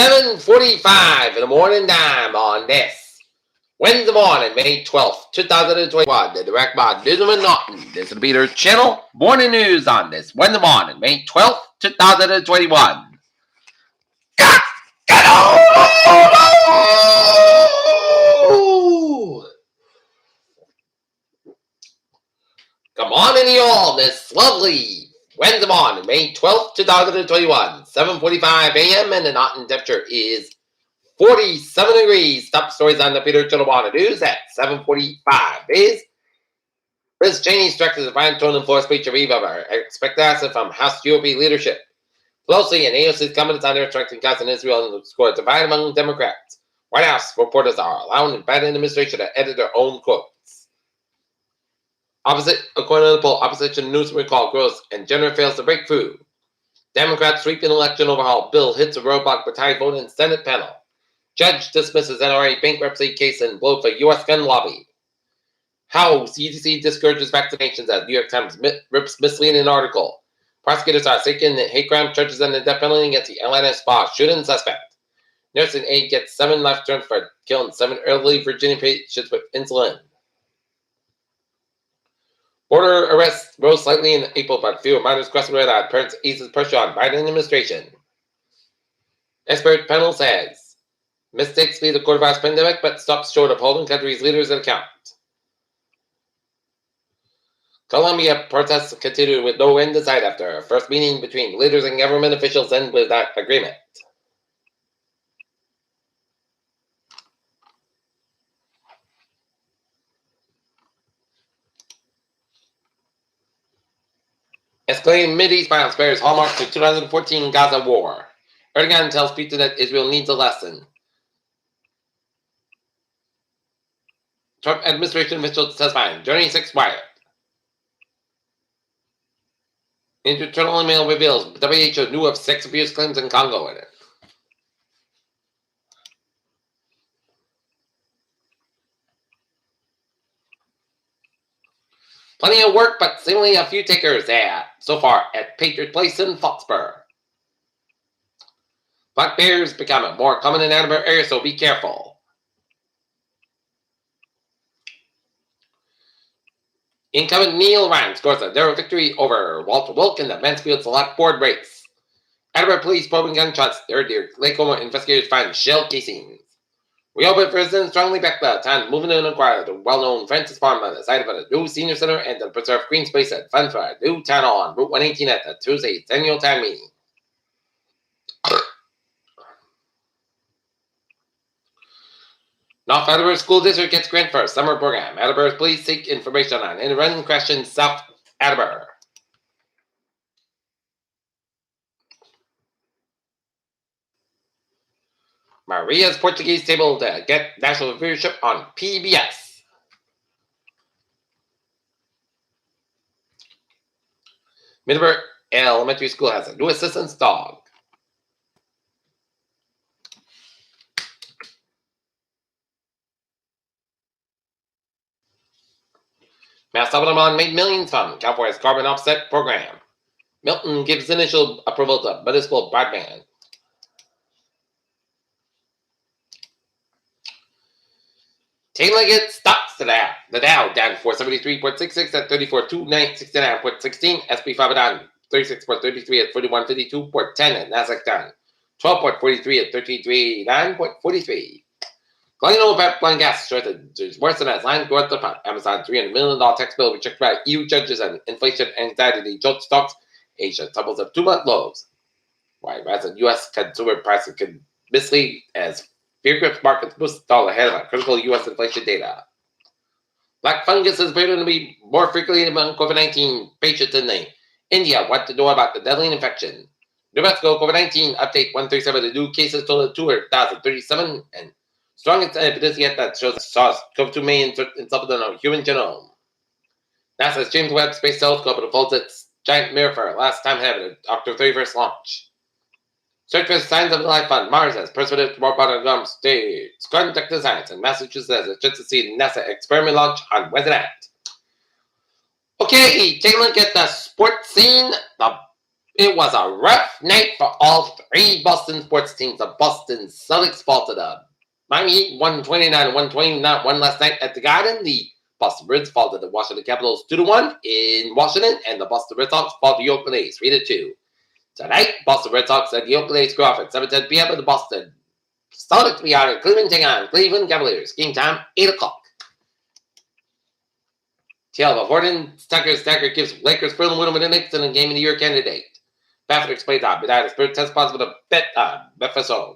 7:45 in the morning time on this Wednesday morning, May 12th, 2021. The direct by Disney Norton. This will be their channel. Morning news on this Wednesday morning, May 12th, 2021. Come on in you all this lovely Wednesday morning, May 12th, 2021, 7:45 a.m. and the Norton temperature is 47 degrees. Top stories on the Peter Chilwater News at 7:45 is Liz Cheney's directed the fine tone and floor speech of Eva expected answer from House GOP leadership. Pelosi and AOC's comments on their striking cuts in Israel and scored divide among Democrats. White House reporters are allowing the Biden administration to edit their own quotes. According to the poll, opposition news recall grows and Jenner fails to break through. Democrats sweeping election overhaul bill hits a roadblock for tie vote in Senate panel. Judge dismisses NRA bankruptcy case and blow for U.S. gun lobby. How CDC discourages vaccinations as New York Times rips misleading article. Prosecutors are seeking hate crime charges and the death penalty against the Atlanta spa shooting suspect. Nursing aide gets 7 life terms for killing 7 elderly Virginia patients with insulin. Border arrests rose slightly in April, but fewer minors crossing red eye. Parents eases pressure on Biden administration. Expert panel says mistakes lead to coronavirus pandemic, but stops short of holding country's leaders at account. Colombia protests continue with no end in sight after a first meeting between leaders and government officials ended without agreement. Escalating Mideast violence bears hallmarks of 2014 Gaza war. Erdogan tells Putin that Israel needs a lesson. Trump administration officials testifying. Journey 6 riot. Internal email reveals WHO knew of sex abuse claims in Congo in it. Plenty of work, but seemingly a few takers so far at Patriot Place in Foxborough. Black bears becoming more common in Edinburgh area, so be careful. Incumbent Neil Ryan scores a narrow victory over Walter Wilk in the Mansfield Select Board race. Edinburgh police probing gunshots. Third-year Lake Como investigators find shell casings. Rehoboth residents strongly back the town moving in and acquire the well-known Francis Farm on the site of a new senior center and the preserved green space at Fun for a new town hall on Route 118 at the Tuesday's annual town meeting. North Attleboro School District gets grant for a summer program. Attleboro police seek information on in-run crash in South Attleboro. Maria's Portuguese table to get national viewership on PBS. Middleburg Elementary School has a new assistance dog. Mass Alabama made millions from California's carbon offset program. Milton gives initial approval to municipal broadband. Taylor gets stocks to that. The Dow down 473.66 at 34,269.16. SP 500 down 36.33 at 4152.10. And Nasdaq down 12.43 at 3339.43. Global pipeline gas shortage is worse than as line growth of Amazon $300 million tax bill rejected by EU judges and inflation anxiety jolt stocks. Asia tumbles of 2-month lows. Why rising U.S. consumer prices could mislead as fear grips markets boost dollar ahead of critical U.S. inflation data. Black fungus is proven to be more frequently among COVID-19 patients in India. What to know about the deadly infection? New Mexico COVID-19 update 137. The new cases total 200,037 and strongest evidence yet that shows SARS-CoV-2 may insert itself in the human genome. NASA's James Webb Space Telescope unfolds its giant mirror for last time ever October 31st launch. Search for signs of life on Mars as perspective to more bottom states. Contact Science in Massachusetts has a chance to see NASA experiment launch on Wednesday night. Okay, take a look at the sports scene. The It was a rough night for all three Boston sports teams. The Boston Celtics faltered up. Miami Heat 129-120, not one last night at the Garden. The Boston Reds fall to the Washington Capitals 2-1 in Washington, and the Boston Red Sox fall to the Oakland A's 3-2. Tonight, Boston Red Sox and the Oakland A's go off at 7:10 p.m. at the Boston Celtics be out at Cleveland, taking on Cleveland Cavaliers. Game time 8 o'clock. TL Horton Stacker gives Lakers Phil Whittle with an excellent game of the year candidate. Baffert explains that Bedard Spirit test positive to bet Bethesda.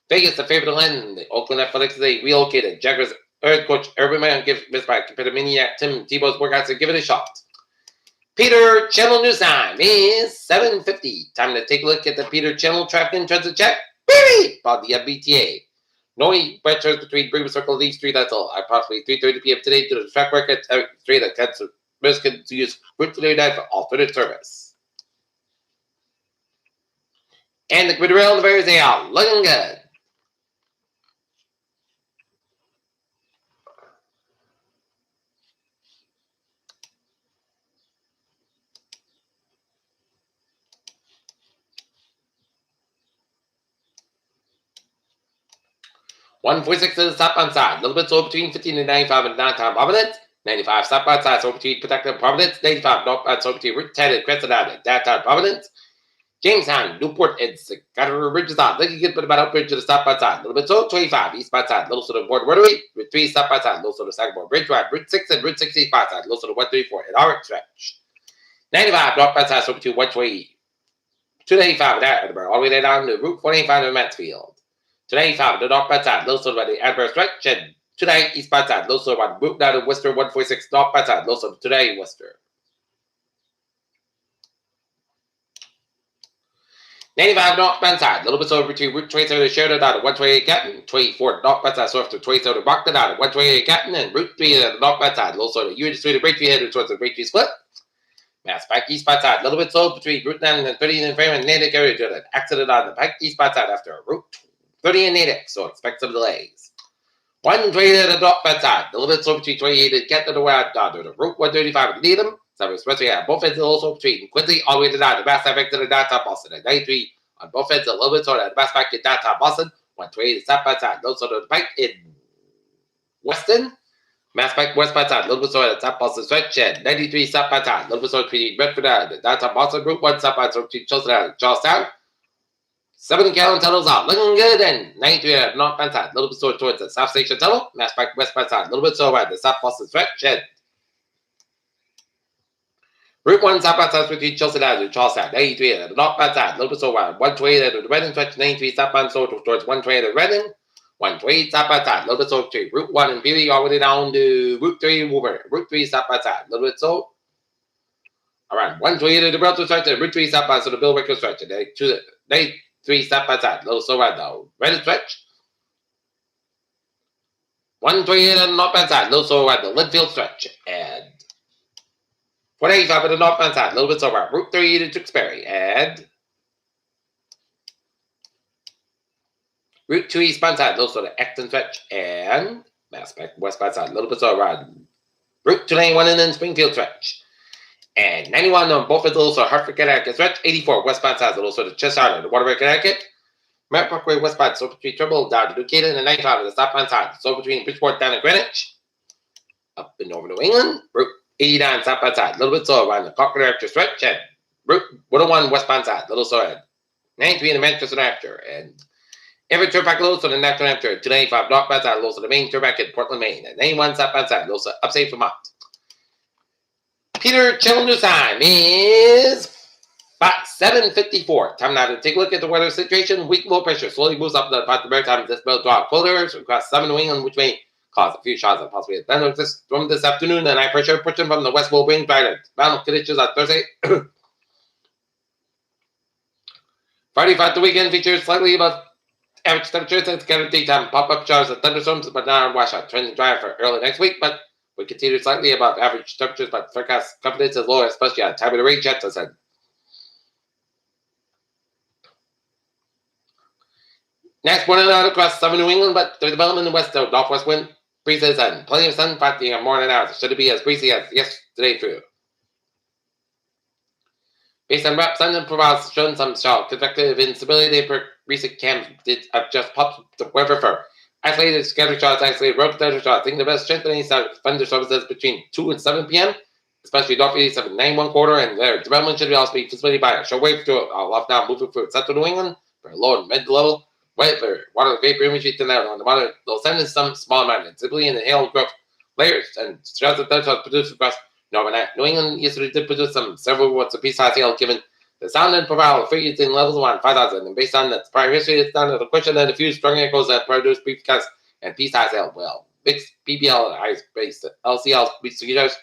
Vegas the favorite to win. The Oakland Athletics they relocated. Jaguars Earth coach Urban Meyer gives Miss by compared to Maniac Tim Tebow's workouts to give it a shot. Peter Channel News time is 7:50. Time to take a look at the Peter Channel traffic and transit check. Baby! About the BTA. No breakers between Brewer Circle these three, that's all. Approximately 3:30 p.m. today to the track record three that cuts risk to use route today night for alternate service. And the grid rail on the Bears, they are looking good. $146 to the stop on side. A little bit slow between 15 and 95 in downtown Providence. 95 stop on side, so between Protective Providence. 95 northbound, so between Route 10 and Crescent Island, downtown Providence. Jamestown, Newport, and Scottsdale Ridge on. Looking good, but about upbridge to the stop on side. A little bit slow, 25 eastbound side. Little sort of Board Rotary. Route 3 stop on side. Little sort of Sagamore Bridge Drive. Route 6 and Route 60 eastbound side. Little sort of 134 and Orange stretch. 95 northbound side, so between 120. 285 at Edinburgh, all the way down to Route 485 in Mansfield. 295 the northbound side, little sort of the Edinburgh stretch, and 298 eastbound side, little sort of Route down to Worcester 146 northbound side, little sort of today Worcester. 95 northbound side, little bit over between Route 27 to Sheridan down to 128 Captain, 24 northbound side, so after 27 to Brockton down to 128 Captain, and Route 3 to the northbound side, little sort of UH 3 to Braintree headed towards the Braintree split. Mass Pike eastbound side, a little bit slow between Route 9 and 30 in Frame and Natick area to an accident on the Pike eastbound side after Route 30 in Natick, so expect some delays. 120 to the northbound side, a little bit slow between 28 and Kent to the west down to the Route 135 in Needham. Some especially at both ends also between Quincy all the way to down to Mass Pike to the downtown Boston. At 93 on both ends, a little bit slow at Mass Pike in downtown Boston. 120 to southbound side, a little slow to the Pike in Weston. Mass Pike westbound side, a little bit slow at the South Boston stretch, and 93 southbound side, a little bit slow between Bedford and downtown Boston. Route 1 southbound side between Charlestown and Charlestown. 7 Gallon tunnels out, looking good, and 93 at northbound side, a little bit slow towards the South Station Tunnel. Mass Pike westbound side, a little bit slow at the South Boston stretch, and Route 1 southbound side between Charlestown and Charlestown. 93 at the northbound side, a little bit slow at 120 at the Reading stretch. 93 southbound slow towards 120 at the Reading. 120 southbound side, a little bit slow between Route 1 and Peely all the way down to Route 3 Woburn. Route 3 southbound side, a little bit slow. Around 120 to the Belton stretch and Route 3 southbound, so the Bill Wicker stretch. And 93 southbound side, a little slow at the Reading stretch. 128 on the northbound side, a little slow at the Linfield stretch. And 185 on the northbound side, a little bit slow at Route 3 to Tewksbury. And Route 2 eastbound side, a little slow to Exton stretch. And Mass Pike westbound side, a little bit slow around Route 291 and then Springfield stretch. And 91 on both ends, a little slow Hartford, Connecticut stretch. 84 westbound side, a little slow to Chester Island, Waterbury, Connecticut. Merritt Parkway westbound, so between Trimble down to Duquesne, and 95 on the southbound side, so between Bridgeport down to Greenwich. Up in Northern New England, Route 89 southbound side, a little bit slow around the Concord Archer stretch, and Route 101 westbound side, a little slow at 93 in the Manchester After, and every turnback low, so the National After, 295 northbound side, low, so the main turnback in Portland, Maine, and 91 southbound side, low, so upstate Vermont. Peter Channel News time is 7:54. Time now to take a look at the weather situation. Weak low pressure slowly moves up the maritime this will draw colder across southern New England, which may cause a few showers and possibly a thunderstorm this afternoon. And high pressure pushing from the west will bring dry bound conditions on Thursday. Friday throughout the weekend features slightly above average temperatures and scattered daytime pop-up showers and thunderstorms, but not washout. Trending dry for early next week, but we continue slightly above average temperatures, but forecast confidence is low, especially on time of the rain chance. Next morning out across southern New England, but the development in the west of northwest wind breezes and plenty of sun practicing on morning hours. Should it be as breezy as yesterday through? Based on reps, London provides shown some strong convective instability per recent cams did adjust popped the weather for isolated scatter shots, isolated rope scatter shots. I think the best strengthening thunderstorms is between 2 and 7 p.m., especially northeast of 91 quarter, and their development should also be facilitated by a shortwave to off now moving through central New England for low and mid level. Weather, water vapor imagery to out on the water, they'll send in some small amount, typically in the hail growth layers, and shots of thunderstorms produced across overnight. New England yesterday did produce some several watts of pea-sized hail, given the sound and profile figures in levels around 5,000. And based on the prior history, it's down to the question that a few strong echoes that produced precast and pea-sized hail. Well, mixed PBL ice-based LCL mosquitoes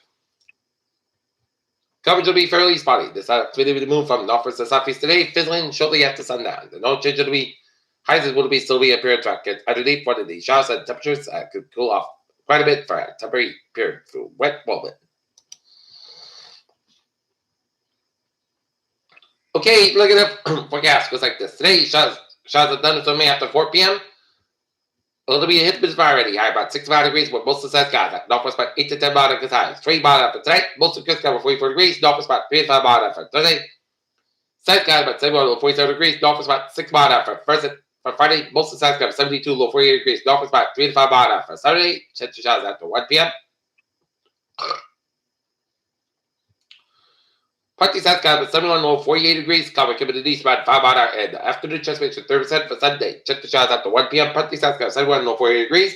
coverage will be fairly spotty. This activity will move from northwest to southeast today, fizzling shortly after sundown. The no change will be highs will be still be a period track underneath one of the showers and temperatures could cool off quite a bit for a temporary period through wet moment. Okay, look at the forecast. Goes like this. Today, showers of thunderstorm after 4 p.m. A little bit hit this already. High about 65 degrees with most of the sun skies. Northwest about 8 to 10 bar degrees highs. 3 bar after tonight. Most of the skies over 44 degrees. Northwest about 3 to 5 bar after Thursday. Sun skies about 7 low 47 degrees. Northwest about 6 bar after for Friday. Most of the sun skies 72 low 48 degrees. Northwest about 3 to 5 bar after Saturday. Chance of showers after 1 p.m. Partly south sky with 71 low 48 degrees. Cover keeping the east about 5 bar and afternoon chance of 30% for Sunday. Check the showers after 1 p.m. Partly south sky 71 low 48 degrees.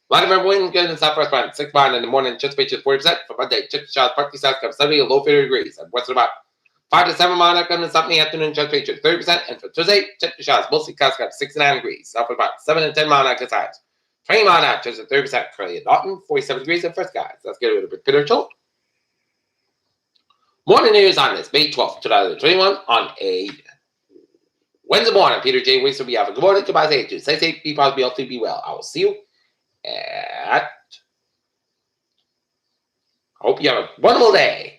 Light of wind good in the southwest around 6 bar in the morning. Chance of 40% for Monday. Check the showers partly south sky 70 low 50 degrees. And western about 5 to 7 bar in the Sunday afternoon. Chance of 30%. And for Tuesday, check the showers mostly south sky 69 degrees. South about 7 and 10 mile an hour. 20 mile an hour. Chance of 30%. Currently in Norton 47 degrees and first skies. Let's get a bit credential. Morning news on this May 12th, 2021 on a Wednesday morning. Peter J. Weiss will be out. Good morning. Goodbye. Stay safe. Be positive. Be healthy. Be well. I will see you at. I hope you have a wonderful day.